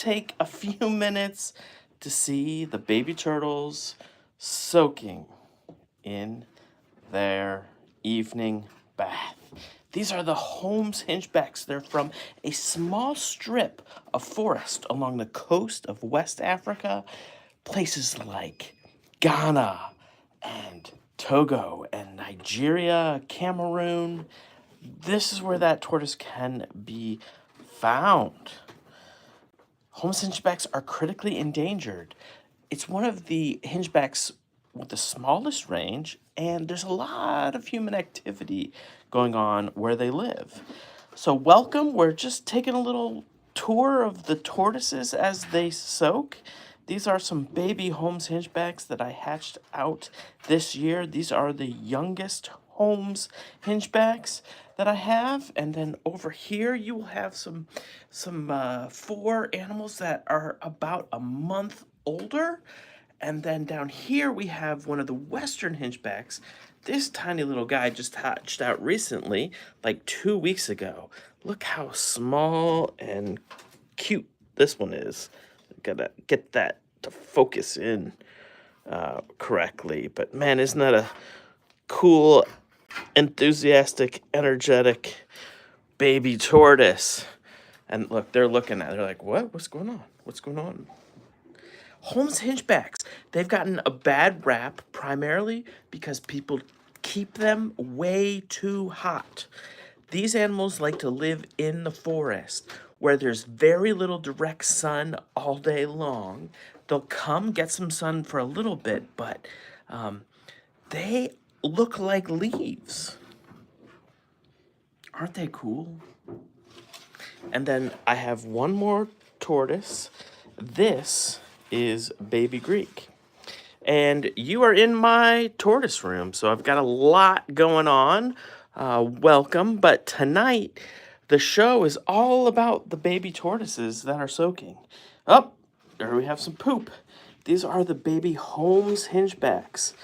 take a few minutes to see the baby turtles soaking in their evening bath. These are the Holmes Hingebacks. They're from a small strip of forest along the coast of West Africa, places like Ghana and Togo and Nigeria, Cameroon. This is where that tortoise can be found. Holmes Hingebacks are critically endangered. It's one of the hingebacks with the smallest range, and there's a lot of human activity going on where they live. So welcome, we're just taking a little tour of the tortoises as they soak. These are some baby Holmes Hingebacks that I hatched out this year. These are the youngest Holmes Hingebacks that I have, and then over here you will have some 4 animals that are about a month older. And then down here we have one of the Western Hingebacks. This tiny little guy just hatched out recently, like 2 weeks ago. Look how small and cute this one is. Gotta get that to focus in correctly. But man, isn't that a cool, enthusiastic, energetic baby tortoise? And look, they're looking at it. They're like, what? What's going on? What's going on? Holmes Hingebacks, they've gotten a bad rap primarily because people keep them way too hot. These animals like to live in the forest where there's very little direct sun all day long. They'll come get some sun for a little bit, but they look like leaves. Aren't they cool? And then I have one more tortoise. This is Baby Greek. And you are in my tortoise room, so I've got a lot going on. Welcome, but tonight the show is all about the baby tortoises that are soaking. Oh, there we have some poop. These are the baby Holmes Hingebacks.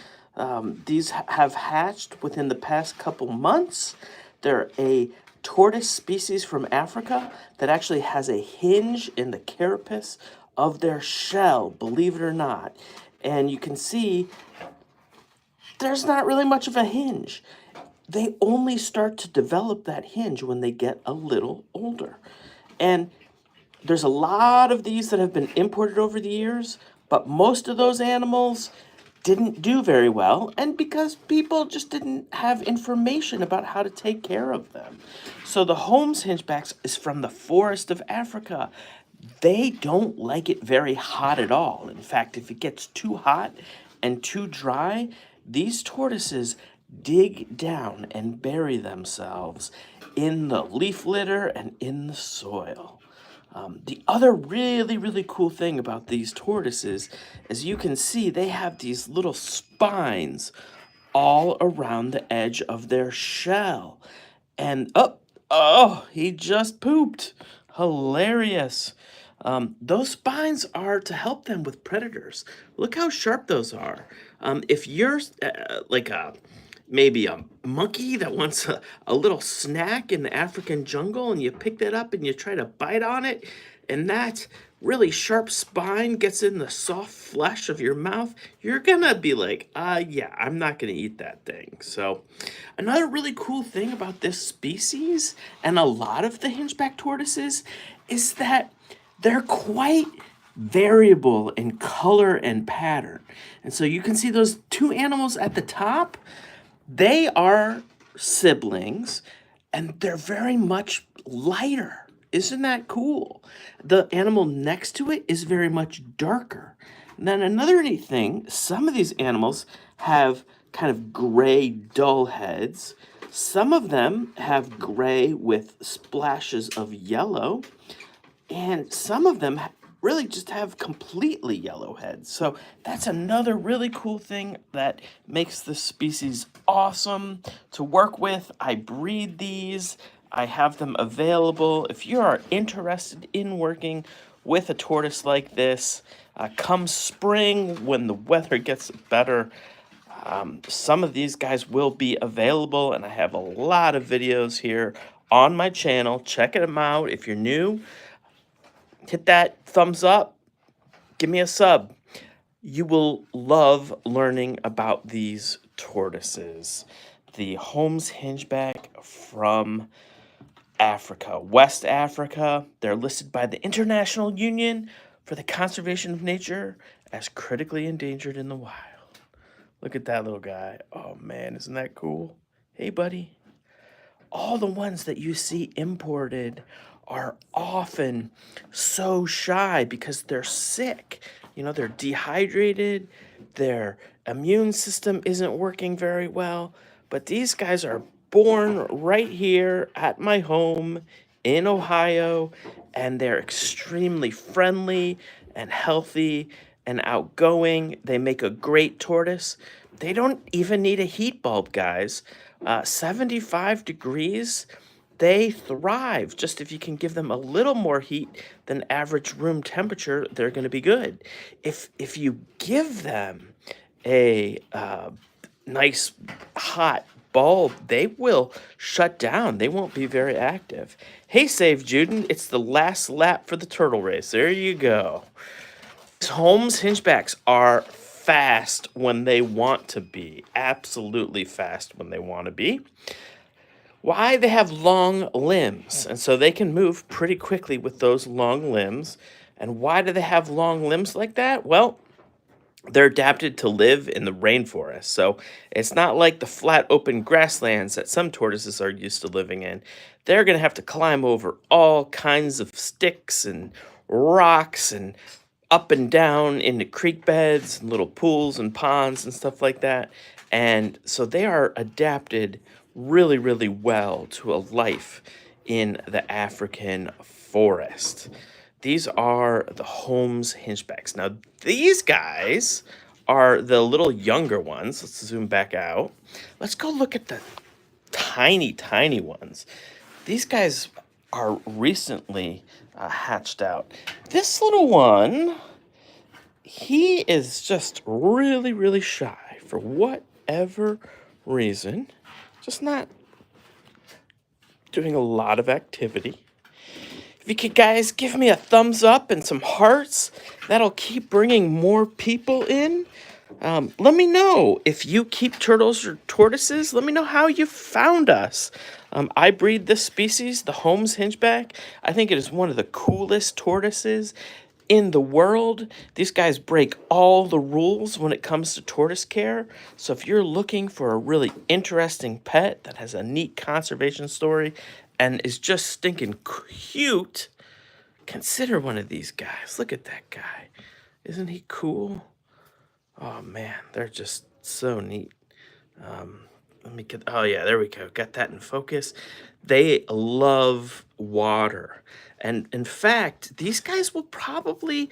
These have hatched within the past couple months. They're a tortoise species from Africa that actually has a hinge in the carapace of their shell, believe it or not. And you can see there's not really much of a hinge. They only start to develop that hinge when they get a little older. And there's a lot of these that have been imported over the years, but most of those animals didn't do very well, and because people just didn't have information about how to take care of them. So the Holmes Hingebacks is from the forest of Africa. They don't like it very hot at all. In fact, if it gets too hot and too dry, these tortoises dig down and bury themselves in the leaf litter and in the soil. The other really cool thing about these tortoises, as you can see, they have these little spines all around the edge of their shell. And oh, he just pooped. Hilarious. Those spines are to help them with predators. Look how sharp those are. If you're like maybe a monkey that wants a little snack in the African jungle, and you pick that up and you try to bite on it, and that really sharp spine gets in the soft flesh of your mouth, you're gonna be like, yeah, I'm not gonna eat that thing. So another really cool thing about this species and a lot of the hingeback tortoises is that they're quite variable in color and pattern. And so you can see those 2 animals at the top, they are siblings, and they're very much lighter. Isn't that cool? The animal next to it is very much darker. And then another neat thing, some of these animals have kind of gray, dull heads. Some of them have gray with splashes of yellow. And some of them really just have completely yellow heads. So that's another really cool thing that makes this species awesome to work with. I breed these. I have them available. If you are interested in working with a tortoise like this, come spring when the weather gets better, some of these guys will be available, and I have a lot of videos here on my channel. Check them out. If you're new, hit that thumbs up, give me a sub. You will love learning about these tortoises. The Holmes Hingeback from Africa, West Africa. They're listed by the International Union for the Conservation of Nature as critically endangered in the wild. Look at that little guy. Oh man, isn't that cool? Hey, buddy. All the ones that you see imported are often so shy because they're sick. You know, they're dehydrated, their immune system isn't working very well. But these guys are born right here at my home in Ohio, and they're extremely friendly and healthy and outgoing. They make a great tortoise. They don't even need a heat bulb, guys. 75 degrees, they thrive. Just if you can give them a little more heat than average room temperature, they're going to be good. If you give them a nice hot bulb, they will shut down. They won't be very active. Hey, Save Juden, it's the last lap for the turtle race. There you go. Holmes Hingebacks are fast when they want to be. Absolutely fast when they want to be. Why? They have long limbs, and so they can move pretty quickly with those long limbs. And why do they have long limbs like that? Well, they're adapted to live in the rainforest. So it's not like the flat open grasslands that some tortoises are used to living in. They're going to have to climb over all kinds of sticks and rocks and up and down into creek beds and little pools and ponds and stuff like that. And so they are adapted really, really well to a life in the African forest. These are the Holmes Hingebacks. Now, these guys are the little younger ones. Let's zoom back out. Let's go look at the tiny, tiny ones. These guys are recently hatched out. This little one, he is just really, really shy for whatever reason. Just not doing a lot of activity. If you could, guys, give me a thumbs up and some hearts, that'll keep bringing more people in. Let me know if you keep turtles or tortoises. Let me know how you found us. I breed this species, the Holmes Hingeback. I think it is one of the coolest tortoises in the world. These guys break all the rules when it comes to tortoise care. So if you're looking for a really interesting pet that has a neat conservation story and is just stinking cute, consider one of these guys. Look at that guy. Isn't he cool? Oh man, they're just so neat. Let me get, oh yeah, there we go. Got that in focus. They love water. And in fact, these guys will probably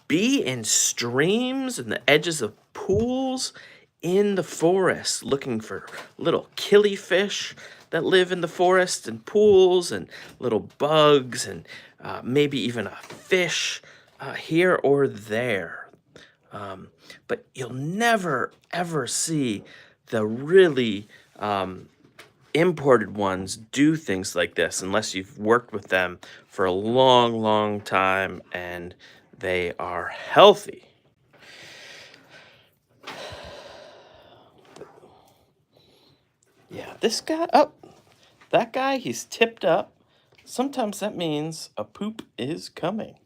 be in streams and the edges of pools in the forest looking for little killifish that live in the forest and pools and little bugs and maybe even a fish here or there. But you'll never, ever see the really imported ones do things like this unless you've worked with them for a long, long time and they are healthy. Yeah, this guy, oh, that guy, he's tipped up. Sometimes that means a poop is coming.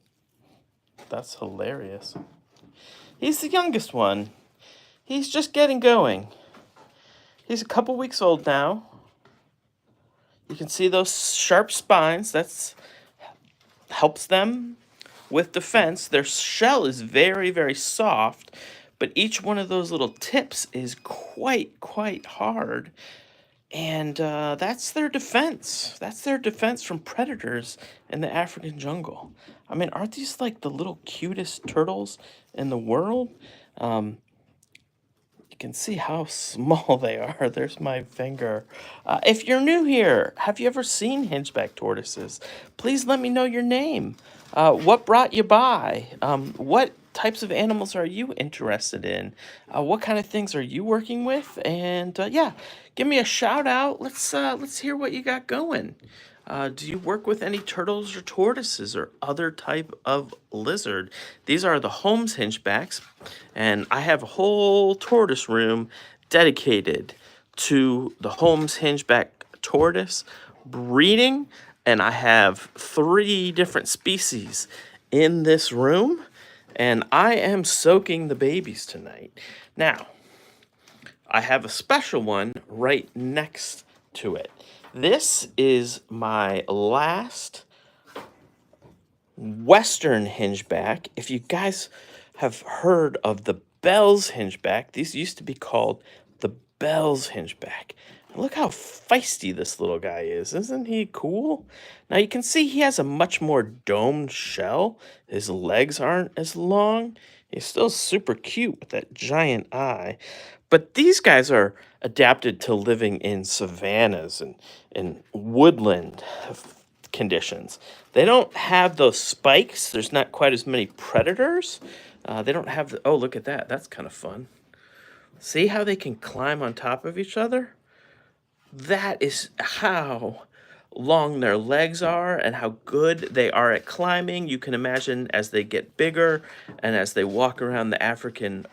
That's hilarious. He's the youngest one. He's just getting going. He's a couple weeks old now. You can see those sharp spines. That's helps them with defense. Their shell is very, very soft, but each one of those little tips is quite hard. And that's their defense. That's their defense from predators in the African jungle. I mean, aren't these like the little cutest turtles in the world? You can see how small they are. There's my finger. If you're new here, have you ever seen Hingeback tortoises? Please let me know your name. What brought you by? What types of animals are you interested in? What kind of things are you working with? And yeah, give me a shout out. Let's hear what you got going. Do you work with any turtles or tortoises or other type of lizard? These are the Holmes Hingebacks, and I have a whole tortoise room dedicated to the Holmes Hingeback tortoise breeding, and I have 3 different species in this room, and I am soaking the babies tonight. Now, I have a special one right next to it. This is my last Western hingeback. If you guys have heard of the Bell's hingeback, these used to be called the Bell's hingeback. Look how feisty this little guy is. Isn't he cool? Now you can see he has a much more domed shell. His legs aren't as long. He's still super cute with that giant eye. But these guys are adapted to living in savannas and in woodland conditions. They don't have those spikes. There's not quite as many predators. They don't have the, oh, look at that. That's kind of fun. See how they can climb on top of each other? That is how long their legs are and how good they are at climbing. You can imagine as they get bigger and as they walk around the African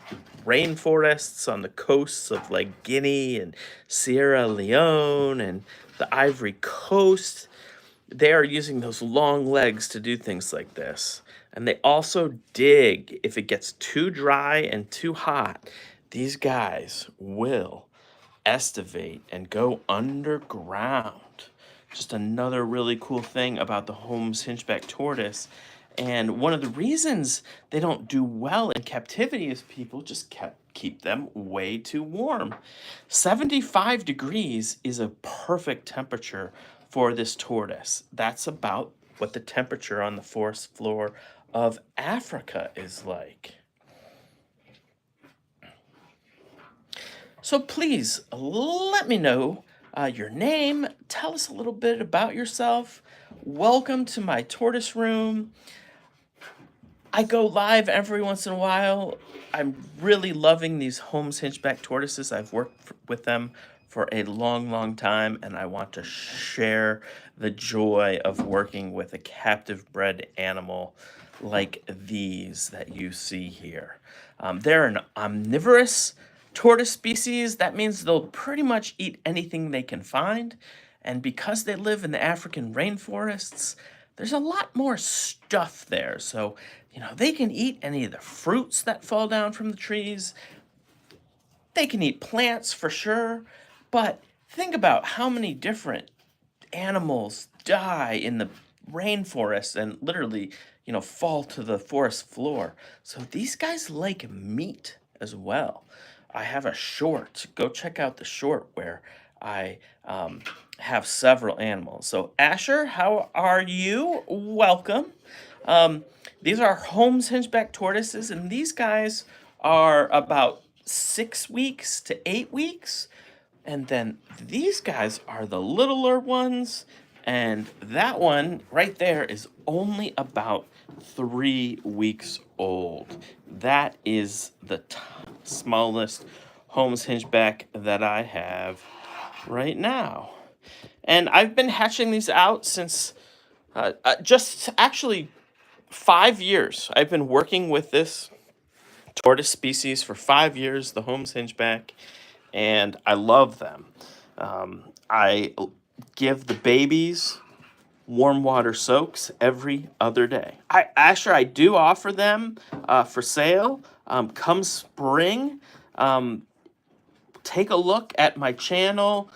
rainforests on the coasts of like Guinea and Sierra Leone and the Ivory Coast, they are using those long legs to do things like this. And they also dig. If it gets too dry and too hot, these guys will estivate and go underground. Just another really cool thing about the Holmes Hingeback tortoise. And one of the reasons they don't do well in captivity is people just keep them way too warm. 75 degrees is a perfect temperature for this tortoise. That's about what the temperature on the forest floor of Africa is like. So please let me know your name. Tell us a little bit about yourself. Welcome to my tortoise room. I go live every once in a while. I'm really loving these Holmes Hingeback tortoises. I've worked with them for a long, long time, and I want to share the joy of working with a captive bred animal like these that you see here. They're an omnivorous tortoise species. That means they'll pretty much eat anything they can find. And because they live in the African rainforests, there's a lot more stuff there. So, they can eat any of the fruits that fall down from the trees. They can eat plants for sure. But think about how many different animals die in the rainforest and literally, fall to the forest floor. So these guys like meat as well. I have a short. Go check out the short where I have several animals. So Asher, how are you? Welcome. These are Holmes Hingeback tortoises, and these guys are about 6 weeks to 8 weeks. And then these guys are the littler ones. And that one right there is only about 3 weeks old. That is the smallest Holmes Hingeback that I have right now. And I've been hatching these out since just actually 5 years. I've been working with this tortoise species for 5 years, the Holmes Hingeback, and I love them. I give the babies warm water soaks every other day. I do offer them for sale. Come spring, take a look at my channel.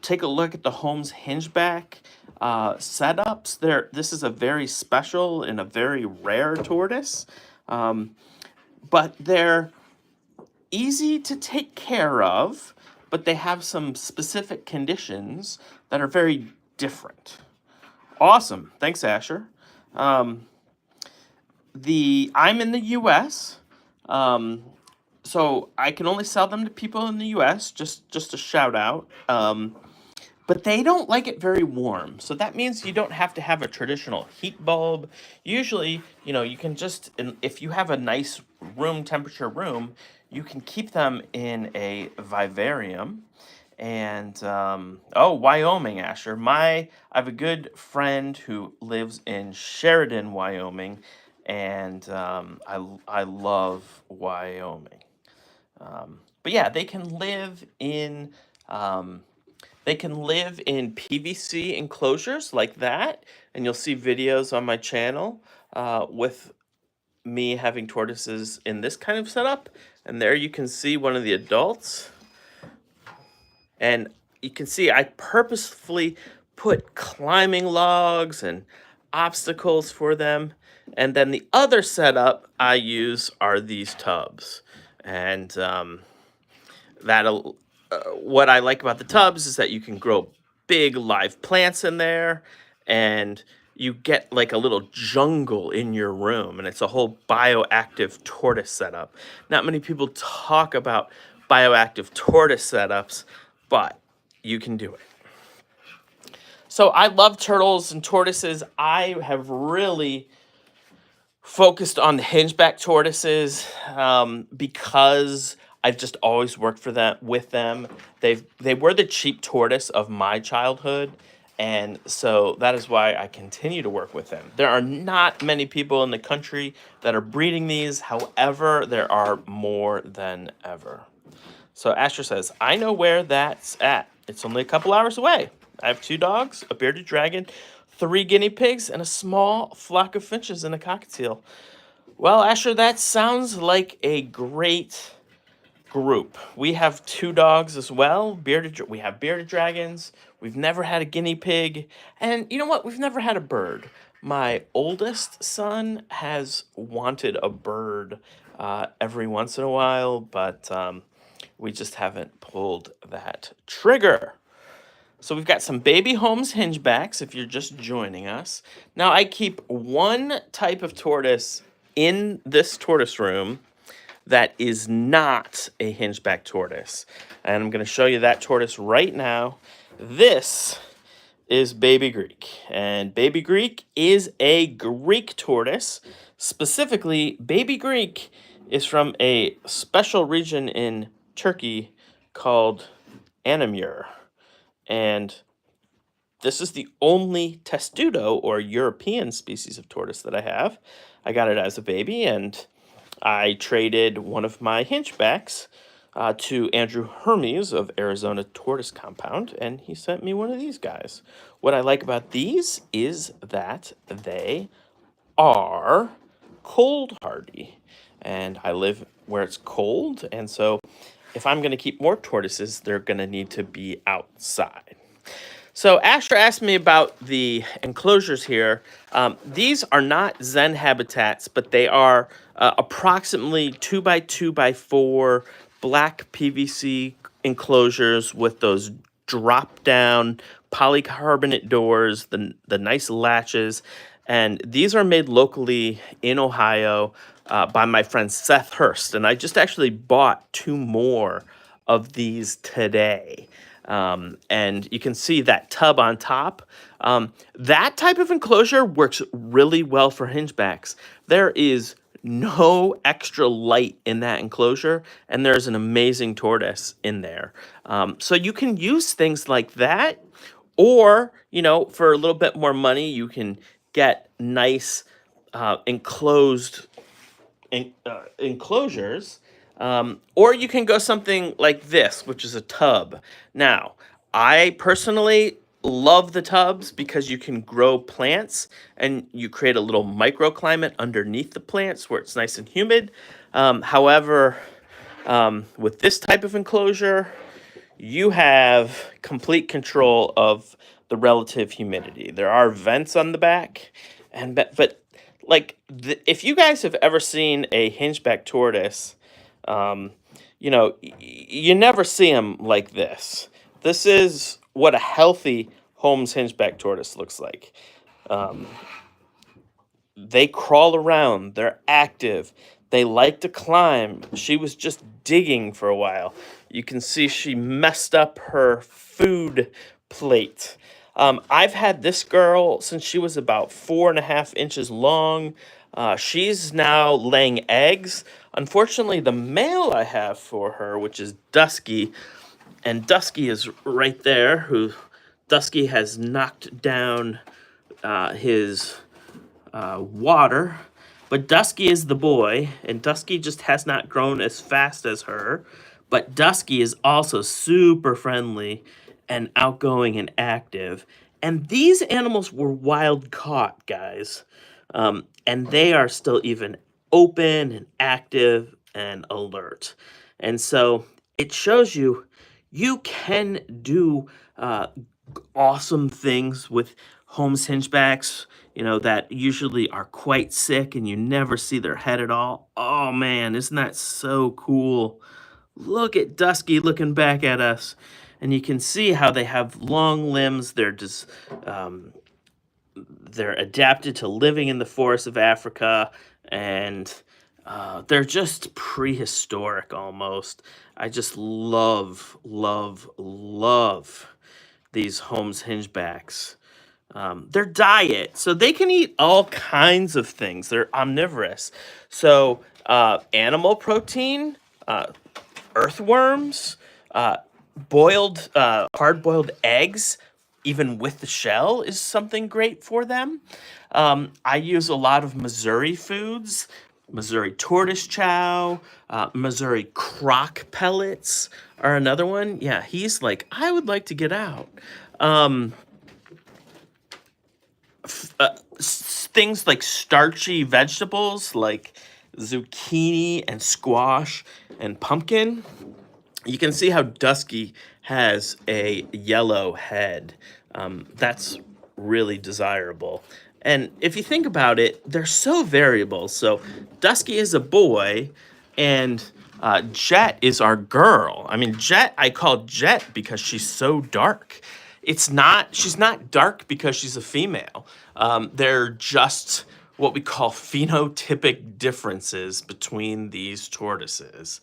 Take a look at the Holmes Hingeback setups. This is a very special and a very rare tortoise, but they're easy to take care of, but they have some specific conditions that are very different. Awesome. Thanks, Asher. I'm in the U.S., so I can only sell them to people in the U.S., just a shout out. But they don't like it very warm. So that means you don't have to have a traditional heat bulb. Usually, you can just, if you have a nice room temperature room, you can keep them in a vivarium. And oh, Wyoming, Asher. I have a good friend who lives in Sheridan, Wyoming, and I love Wyoming. But yeah, um, they can live in PVC enclosures like that, and you'll see videos on my channel with me having tortoises in this kind of setup. And there you can see one of the adults. And you can see I purposefully put climbing logs and obstacles for them. And then the other setup I use are these tubs. And that'll what I like about the tubs is that you can grow big live plants in there, and you get like a little jungle in your room, and it's a whole bioactive tortoise setup. Not many people talk about bioactive tortoise setups, but you can do it. So I love turtles and tortoises. I have really focused on the hingeback tortoises because I've just always worked for them with them. They were the cheap tortoise of my childhood, and so that is why I continue to work with them. There are not many people in the country that are breeding these. However, there are more than ever. So Asher says, I know where that's at. It's only a couple hours away. I have 2 dogs, a bearded dragon, 3 guinea pigs, and a small flock of finches and a cockatiel. Well, Asher, that sounds like a great group. We have 2 dogs as well. We have bearded dragons. We've never had a guinea pig. And you know what? We've never had a bird. My oldest son has wanted a bird every once in a while, but we just haven't pulled that trigger. So we've got some baby Holmes hingebacks if you're just joining us. Now I keep one type of tortoise in this tortoise room that is not a hingeback tortoise. And I'm going to show you that tortoise right now. This is Baby Greek. And Baby Greek is a Greek tortoise. Specifically, Baby Greek is from a special region in Turkey called Anamur. And this is the only testudo or European species of tortoise that I have. I got it as a baby, and I traded one of my hingebacks to Andrew Hermes of Arizona Tortoise Compound, and he sent me one of these guys. What I like about these is that they are cold hardy, and I live where it's cold, and so if I'm going to keep more tortoises, they're going to need to be outside. So Asher asked me about the enclosures here. These are not Zen habitats, but they are approximately 2 by 2 by 4 black PVC enclosures with those drop down polycarbonate doors, the nice latches. And these are made locally in Ohio by my friend Seth Hurst. And I just actually bought 2 more of these today. And you can see that tub on top. That type of enclosure works really well for hingebacks. There is no extra light in that enclosure, and there's an amazing tortoise in there. So you can use things like that, or, you know, for a little bit more money, you can get nice enclosed enclosures, or you can go something like this, which is a tub. Now, I personally love the tubs because you can grow plants and you create a little microclimate underneath the plants where it's nice and humid. However, with this type of enclosure, you have complete control of the relative humidity. There are vents on the back, and but like if you guys have ever seen a hingeback tortoise, you know, you never see them like this. This is what a healthy Holmes hingeback tortoise looks like. They crawl around, they're active, they like to climb. She was just digging for a while. You can see she messed up her food plate. I've had this girl since she was about 4.5 inches long. She's now laying eggs. Unfortunately, the male I have for her, which is Dusky, And Dusky is right there. Dusky has knocked down his water, but Dusky is the boy, and Dusky just has not grown as fast as her. But Dusky is also super friendly and outgoing and active. And these animals were wild caught, guys. And they are still even open and active and alert. And so it shows you you can do awesome things with Holmes Hingebacks, that usually are quite sick and you never see their head at all. Oh man, isn't that so cool? Look at Dusky looking back at us. And you can see how they have long limbs. They're adapted to living in the forests of Africa, and they're just prehistoric almost. I just love, love, love these Holmes Hingebacks. Their diet, so they can eat all kinds of things. They're omnivorous. So animal protein, earthworms, boiled, hard-boiled eggs, even with the shell, is something great for them. I use a lot of Missouri foods, Missouri tortoise chow, Missouri crock pellets are another one. Yeah, he's like, I would like to get out. Things like starchy vegetables like zucchini and squash and pumpkin. You can see how Dusky has a yellow head. That's really desirable. And if you think about it, they're so variable. So Dusky is a boy, and Jet is our girl. I mean, I call Jet because she's so dark. She's not dark because she's a female. They're just what we call phenotypic differences between these tortoises.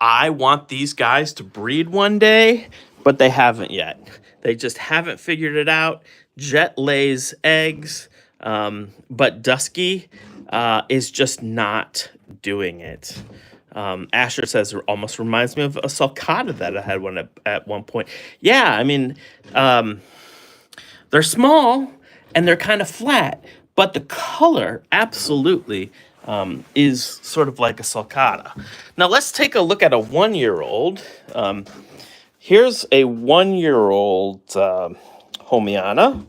I want these guys to breed one day, but they haven't yet. They just haven't figured it out. Jet lays eggs, but Dusky is just not doing it. Asher says it almost reminds me of a sulcata that I had at one point. Yeah, I mean, they're small and they're kind of flat, but the color absolutely is sort of like a sulcata. Now let's take a look at a 1-year-old. Here's a 1-year-old Homiana.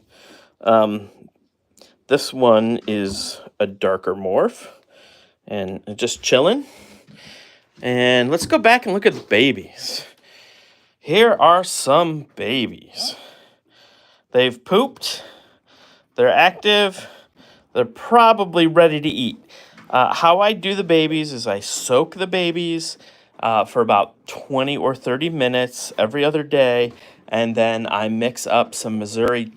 This one is a darker morph and just chilling. And let's go back and look at the babies. Here are some babies. They've pooped. They're active. They're probably ready to eat. How I do the babies is I soak the babies for about 20 or 30 minutes every other day, and then I mix up some Missouri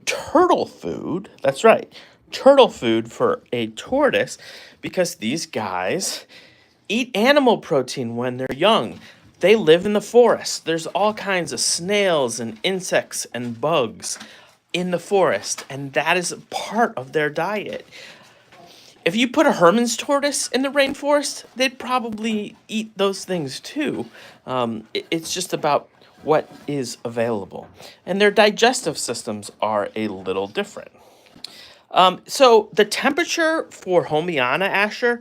turtle food. That's right, turtle food for a tortoise, because these guys eat animal protein when they're young. They live in the forest. There's all kinds of snails and insects and bugs in the forest, and that is a part of their diet. If you put a Herman's tortoise in the rainforest, they'd probably eat those things too. It's just about what is available. And their digestive systems are a little different. So the temperature for Homiana, Asher,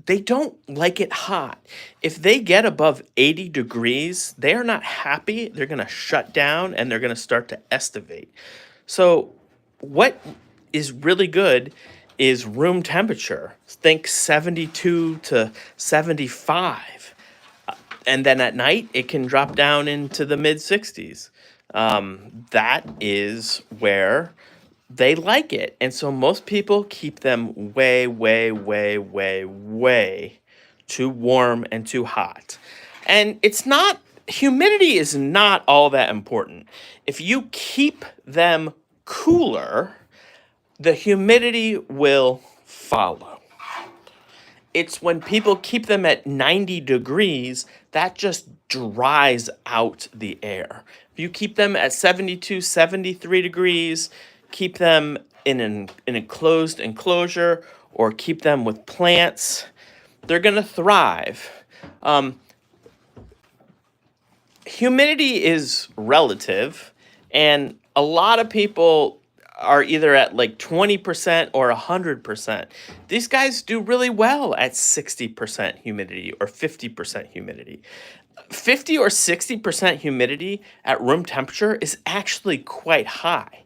they don't like it hot. If they get above 80 degrees, they are not happy. They're going to shut down and they're going to start to estivate. So what is really good is room temperature. Think 72 to 75. And then at night, it can drop down into the mid 60s. That is where they like it. And so most people keep them way, way, way, way, way too warm and too hot. And humidity is not all that important. If you keep them cooler, the humidity will follow. It's when people keep them at 90 degrees, that just dries out the air. If you keep them at 72, 73 degrees, keep them in an enclosed enclosure, or keep them with plants, they're going to thrive. humidity is relative, and a lot of people are either at like 20% or 100%. These guys do really well at 60% humidity or 50% humidity. 50 or 60% humidity at room temperature is actually quite high.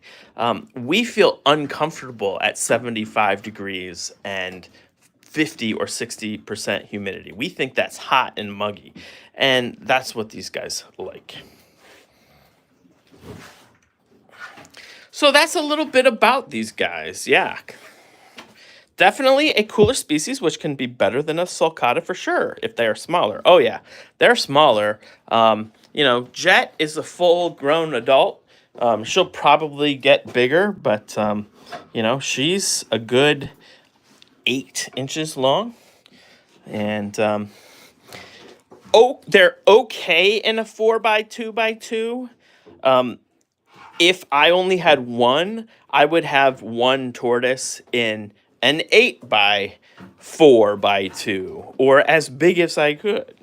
We feel uncomfortable at 75 degrees and 50 or 60% humidity. We think that's hot and muggy, and that's what these guys like. So that's a little bit about these guys. Yeah. Definitely a cooler species, which can be better than a sulcata for sure if they are smaller. Oh yeah, they're smaller. Jet is a full-grown adult. She'll probably get bigger, but she's a good 8 inches long, and they're okay in a 4x2x2. If I only had one, I would have one tortoise in an 8x4x2, or as big as I could.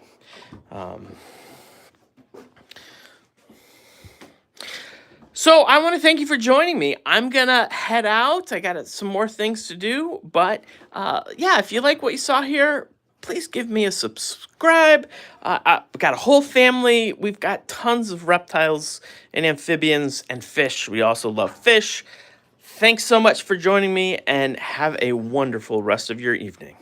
So I want to thank you for joining me. I'm going to head out. I got some more things to do. But yeah, if you like what you saw here, please give me a subscribe. I've got a whole family. We've got tons of reptiles and amphibians and fish. We also love fish. Thanks so much for joining me, and have a wonderful rest of your evening.